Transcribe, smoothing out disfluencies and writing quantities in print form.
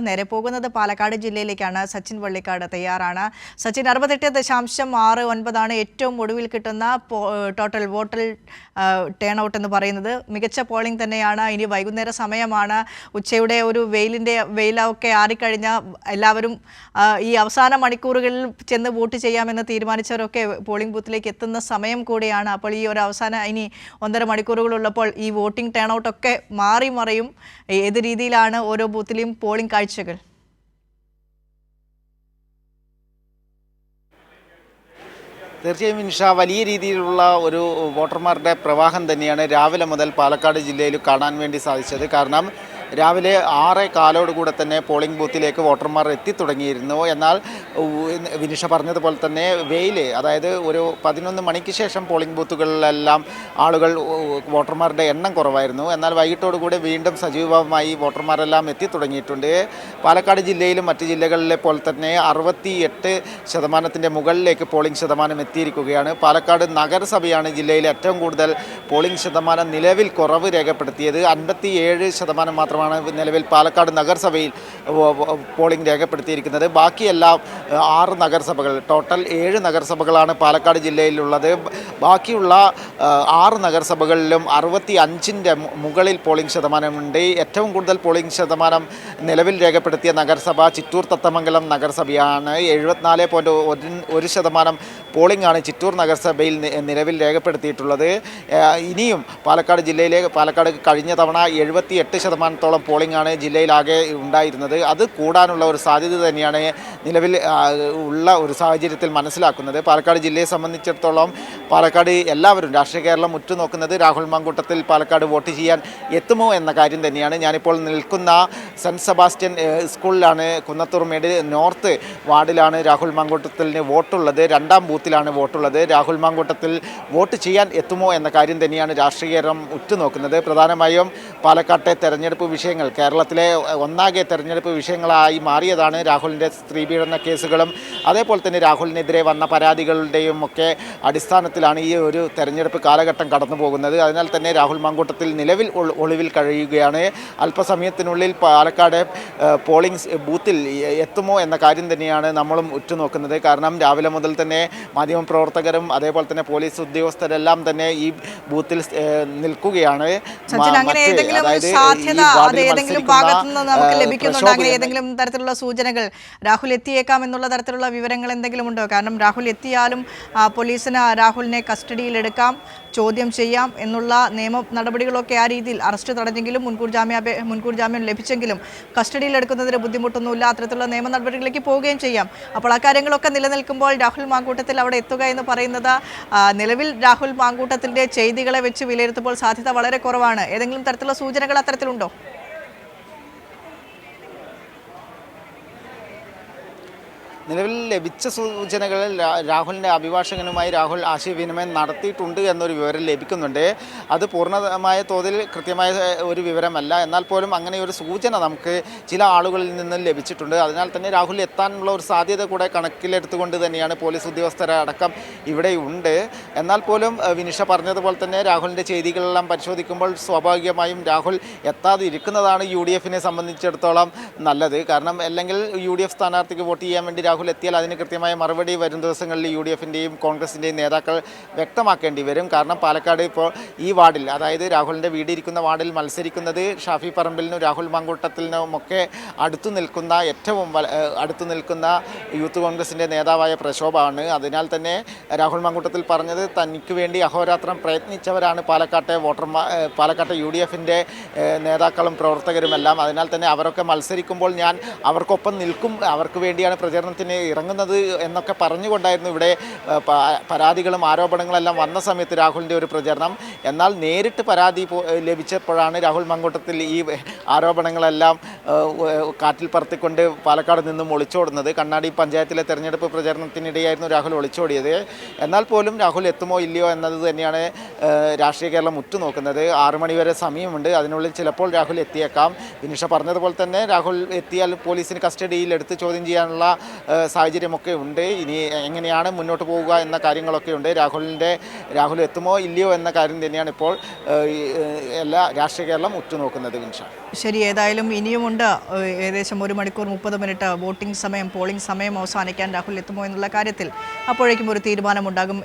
നേരെ പോകുന്നത് പാലക്കാട് ജില്ലയിലേക്കാണ്. സച്ചിൻ വള്ളിക്കാട് തയ്യാറാണ്. സച്ചിൻ, 68.69 ഏറ്റവും ഒടുവിൽ കിട്ടുന്ന ടോട്ടൽ വോട്ടൽ ടേൺ ഔട്ട് എന്ന് പറയുന്നത്. മികച്ച പോളിംഗ് തന്നെയാണ്. ഇനി വൈകുന്നേര സമയമാണ്. ഉച്ചയുടെ ഒരു വെയിലൊക്കെ ആറിക്കഴിഞ്ഞാൽ എല്ലാവരും ഈ അവസാന മണിക്കൂറുകളിൽ ചെന്ന് വോട്ട് ചെയ്യാമെന്ന് തീരുമാനിച്ചവരൊക്കെ പോളിംഗ് ബൂത്തിലേക്ക് എത്തുന്ന സമയം കൂടിയാണ്. അപ്പോൾ ഈ ഒരു ഇനി 1.5 മണിക്കൂറുകളുള്ളപ്പോൾ ഈ വോട്ടിംഗ് ടേൺ ഔട്ടൊക്കെ മാറി മറിയും. ഏത് രീതിയിലാണ് ഓരോ ബൂത്തിലെയും പോളിംഗ് കാഴ്ചകൾ? തീർച്ചയായും നിഷ, വലിയ രീതിയിലുള്ള ഒരു വോട്ടർമാരുടെ പ്രവാഹം തന്നെയാണ് രാവിലെ മുതൽ പാലക്കാട് ജില്ലയിൽ കാണാൻ വേണ്ടി സാധിച്ചത്. കാരണം രാവിലെ 6:15 കൂടെ തന്നെ പോളിംഗ് ബൂത്തിലേക്ക് വോട്ടർമാർ എത്തിത്തുടങ്ങിയിരുന്നു. എന്നാൽ വിനിഷ പറഞ്ഞതുപോലെ തന്നെ അതായത് ഒരു 11 മണിക്ക് ശേഷം പോളിംഗ് ബൂത്തുകളിലെല്ലാം വോട്ടർമാരുടെ എണ്ണം കുറവായിരുന്നു. എന്നാൽ വൈകിട്ടോടുകൂടി വീണ്ടും സജീവമായി വോട്ടർമാരെല്ലാം എത്തിത്തുടങ്ങിയിട്ടുണ്ട്. പാലക്കാട് ജില്ലയിലും മറ്റ് ജില്ലകളിലെ പോലെ തന്നെ 68% മുകളിലേക്ക് പോളിംഗ് ശതമാനം എത്തിയിരിക്കുകയാണ്. പാലക്കാട് നഗരസഭയാണ് ജില്ലയിലെ ഏറ്റവും കൂടുതൽ പോളിംഗ് ശതമാനം നിലവിൽ കുറവ് രേഖപ്പെടുത്തിയത്. 57% മാത്രം നിലവിൽ പാലക്കാട് നഗരസഭയിൽ പോളിംഗ് രേഖപ്പെടുത്തിയിരിക്കുന്നത്. ബാക്കിയെല്ലാം 6 നഗരസഭകൾ, ടോട്ടൽ 7 നഗരസഭകളാണ് പാലക്കാട് ജില്ലയിലുള്ളത്. ബാക്കിയുള്ള 6 നഗരസഭകളിലും 65ൻ്റെ മുകളിൽ പോളിംഗ് ശതമാനമുണ്ട്. ഏറ്റവും കൂടുതൽ പോളിംഗ് ശതമാനം നിലവിൽ രേഖപ്പെടുത്തിയ നഗരസഭ ചിറ്റൂർ തത്തമംഗലം നഗരസഭയാണ്. 74.1% പോളിംഗ് ആണ് ചിറ്റൂർ നഗരസഭയിൽ നിലവിൽ രേഖപ്പെടുത്തിയിട്ടുള്ളത്. ഇനിയും പാലക്കാട് കഴിഞ്ഞ തവണ 78% പോളിംഗ് ആണ് ജില്ലയിലാകെ ഉണ്ടായിരുന്നത്. അത് കൂടാനുള്ള ഒരു സാധ്യത തന്നെയാണ് നിലവിൽ ഉള്ള ഒരു സാഹചര്യത്തിൽ മനസ്സിലാക്കുന്നത്. പാലക്കാട് ജില്ലയെ സംബന്ധിച്ചിടത്തോളം പാലക്കാട് എല്ലാവരും, രാഷ്ട്രീയ കേരളം ഉറ്റുനോക്കുന്നത് രാഹുൽ മാങ്കൂട്ടത്തിൽ പാലക്കാട് വോട്ട് ചെയ്യാൻ എത്തുമോ എന്ന കാര്യം തന്നെയാണ്. ഞാനിപ്പോൾ നിൽക്കുന്ന സെൻറ്റ് സെബാസ്റ്റ്യൻ സ്കൂളിലാണ്. കുന്നത്തൂർമേട് നോർത്ത് വാർഡിലാണ് രാഹുൽ മാങ്കൂട്ടത്തിന് വോട്ടുള്ളത്. 2ാം ബൂത്തിലാണ് വോട്ടുള്ളത്. രാഹുൽ മാങ്കൂട്ടത്തിൽ വോട്ട് ചെയ്യാൻ എത്തുമോ എന്ന കാര്യം തന്നെയാണ് രാഷ്ട്രീയ കേരളം ഉറ്റുനോക്കുന്നത്. പ്രധാനമായും പാലക്കാട്ടെ തെരഞ്ഞെടുപ്പ് വിഷയങ്ങൾ, കേരളത്തിലെ ഒന്നാകെ തെരഞ്ഞെടുപ്പ് വിഷയങ്ങളായി മാറിയതാണ് രാഹുലിൻ്റെ സ്ത്രീപീഡന കേസുകളും അതേപോലെ തന്നെ രാഹുലിനെതിരെ വന്ന പരാതികളുടെയും ഒക്കെ അടിസ്ഥാനത്തിലാണ് ഈ ഒരു തെരഞ്ഞെടുപ്പ് കാലഘട്ടം കടന്നു പോകുന്നത്. അതിനാൽ തന്നെ രാഹുൽ മാങ്കൂട്ടത്തിൽ നിലവിൽ ഒളിവിൽ കഴിയുകയാണ്. അല്പസമയത്തിനുള്ളിൽ പാലക്കാട് പോളിംഗ് ബൂത്തിൽ എത്തുമോ എന്ന കാര്യം തന്നെയാണ് നമ്മളും ഉറ്റുനോക്കുന്നത്. കാരണം രാവിലെ മുതൽ തന്നെ മാധ്യമപ്രവർത്തകരും അതേപോലെ തന്നെ പോലീസ് ഉദ്യോഗസ്ഥരെല്ലാം തന്നെ ഈ ബൂത്തിൽ നിൽക്കുകയാണ്. ഏതെങ്കിലും ഭാഗത്തുനിന്ന് നമുക്ക് ലഭിക്കുന്നുണ്ടോ അങ്ങനെ ഏതെങ്കിലും തരത്തിലുള്ള സൂചനകൾ? രാഹുൽ എത്തിയേക്കാം എന്നുള്ള തരത്തിലുള്ള വിവരങ്ങൾ എന്തെങ്കിലും ഉണ്ടോ? കാരണം രാഹുൽ എത്തിയാലും പോലീസിന് രാഹുലിനെ കസ്റ്റഡിയിലെടുക്കാം, ചോദ്യം ചെയ്യാം എന്നുള്ള നിയമ നടപടികളൊക്കെ ആ രീതിയിൽ അറസ്റ്റ് തടഞ്ഞെങ്കിലും മുൻകൂർ ജാമ്യം ലഭിച്ചെങ്കിലും കസ്റ്റഡിയിലെടുക്കുന്നതിന് ബുദ്ധിമുട്ടൊന്നുമില്ല. അത്തരത്തിലുള്ള നിയമ നടപടികളിലേക്ക് പോവുകയും ചെയ്യാം. അപ്പോൾ ആ കാര്യങ്ങളൊക്കെ നിലനിൽക്കുമ്പോൾ രാഹുൽ മാങ്കൂട്ടത്തിൽ അവിടെ എത്തുക എന്ന് പറയുന്നത് നിലവിൽ രാഹുൽ മാങ്കൂട്ടത്തിൻ്റെ ചെയ്തികളെ വെച്ച് വിലയിരുത്തുമ്പോൾ സാധ്യത വളരെ കുറവാണ്. ഏതെങ്കിലും തരത്തിലുള്ള സൂചനകൾ അത്തരത്തിലുണ്ടോ? നിലവിൽ ലഭിച്ച സൂചനകളിൽ രാഹുലിൻ്റെ അഭിഭാഷകനുമായി രാഹുൽ ആശയവിനിമയം നടത്തിയിട്ടുണ്ട് എന്നൊരു വിവരം ലഭിക്കുന്നുണ്ട്. അത് പൂർണ്ണമായ തോതിൽ കൃത്യമായ ഒരു വിവരമല്ല. എന്നാൽ പോലും അങ്ങനെ ഒരു സൂചന നമുക്ക് ചില ആളുകളിൽ നിന്ന് ലഭിച്ചിട്ടുണ്ട്. അതിനാൽ തന്നെ രാഹുൽ എത്താനുള്ള ഒരു സാധ്യത കൂടെ കണക്കിലെടുത്തുകൊണ്ട് തന്നെയാണ് പോലീസ് ഉദ്യോഗസ്ഥരടക്കം ഇവിടെ ഉണ്ട്. എന്നാൽ പോലും വിനിഷ പറഞ്ഞതുപോലെ തന്നെ രാഹുലിൻ്റെ ചെയ്തികളെല്ലാം പരിശോധിക്കുമ്പോൾ സ്വാഭാവികമായും രാഹുൽ എത്താതിരിക്കുന്നതാണ് UDFനെ സംബന്ധിച്ചിടത്തോളം നല്ലത്. കാരണം അല്ലെങ്കിൽ UDF സ്ഥാനാർത്ഥിക്ക് വോട്ട് ചെയ്യാൻ വേണ്ടി രാഹുൽ എത്തിയാൽ അതിന് കൃത്യമായ മറുപടി വരും ദിവസങ്ങളിൽ UDFൻ്റെയും കോൺഗ്രസിൻ്റെയും നേതാക്കൾ വ്യക്തമാക്കേണ്ടി വരും. കാരണം പാലക്കാട് ഇപ്പോൾ ഈ വാർഡിൽ, അതായത് രാഹുലിൻ്റെ വീടിരിക്കുന്ന വാർഡിൽ മത്സരിക്കുന്നത് ഷാഫി പറമ്പിലിനും രാഹുൽ മാങ്കൂട്ടത്തിനുമൊക്കെ ഏറ്റവും അടുത്തു നിൽക്കുന്ന യൂത്ത് കോൺഗ്രസിൻ്റെ നേതാവായ പ്രശോഭാണ്. അതിനാൽ തന്നെ രാഹുൽ മാങ്കൂട്ടത്തിൽ പറഞ്ഞത് തനിക്ക് വേണ്ടി അഹോരാത്രം പ്രയത്നിച്ചവരാണ് പാലക്കാട്ടെ UDFൻ്റെ നേതാക്കളും പ്രവർത്തകരുമെല്ലാം. അതിനാൽ തന്നെ അവരൊക്കെ മത്സരിക്കുമ്പോൾ ഞാൻ അവർക്കൊപ്പം നിൽക്കും, അവർക്ക് വേണ്ടിയാണ് പ്രചരണത്തിന് ഇറങ്ങുന്നത് എന്നൊക്കെ പറഞ്ഞുകൊണ്ടായിരുന്നു ഇവിടെ പരാതികളും ആരോപണങ്ങളെല്ലാം വന്ന സമയത്ത് രാഹുലിൻ്റെ ഒരു പ്രചരണം. എന്നാൽ നേരിട്ട് പരാതി ലഭിച്ചപ്പോഴാണ് രാഹുൽ മാങ്കൂട്ടത്തിൽ ഈ ആരോപണങ്ങളെല്ലാം കാറ്റിൽ പറത്തിക്കൊണ്ട് പാലക്കാട് നിന്നും ഒളിച്ചോടുന്നത്. കണ്ണാടി പഞ്ചായത്തിലെ തെരഞ്ഞെടുപ്പ് പ്രചരണത്തിനിടെയായിരുന്നു രാഹുൽ ഒളിച്ചോടിയത്. എന്നാൽ പോലും രാഹുൽ എത്തുമോ ഇല്ലയോ എന്നത് തന്നെയാണ് രാഷ്ട്രീയ കേരളം ഉറ്റുനോക്കുന്നത്. 6 മണി വരെ സമയമുണ്ട്. അതിനുള്ളിൽ ചിലപ്പോൾ രാഹുൽ എത്തിയേക്കാം. വിനിഷ പറഞ്ഞതുപോലെ തന്നെ രാഹുൽ എത്തിയാൽ പോലീസിന് കസ്റ്റഡിയിൽ എടുത്ത് ചോദ്യം ചെയ്യാനുള്ള സാഹചര്യമൊക്കെ ഉണ്ട്. ഇനി എങ്ങനെയാണ് മുന്നോട്ട് പോവുക എന്ന കാര്യങ്ങളൊക്കെ ഉണ്ട്. രാഹുൽ എത്തുമോ ഇല്ലയോ എന്ന കാര്യം തന്നെയാണ് ഇപ്പോൾ എല്ലാ രാഷ്ട്രീയ കേരളം ഉറ്റുനോക്കുന്നത്. വിൻഷ, ശരി, ഏതായാലും ഇനിയുമുണ്ട് ഏകദേശം 1 മണിക്കൂർ 30 മിനിറ്റ് പോളിംഗ് സമയം അവസാനിക്കാൻ. രാഹുൽ എത്തുമോ എന്നുള്ള കാര്യത്തിൽ അപ്പോഴേക്കും ഒരു തീരുമാനമുണ്ടാകും.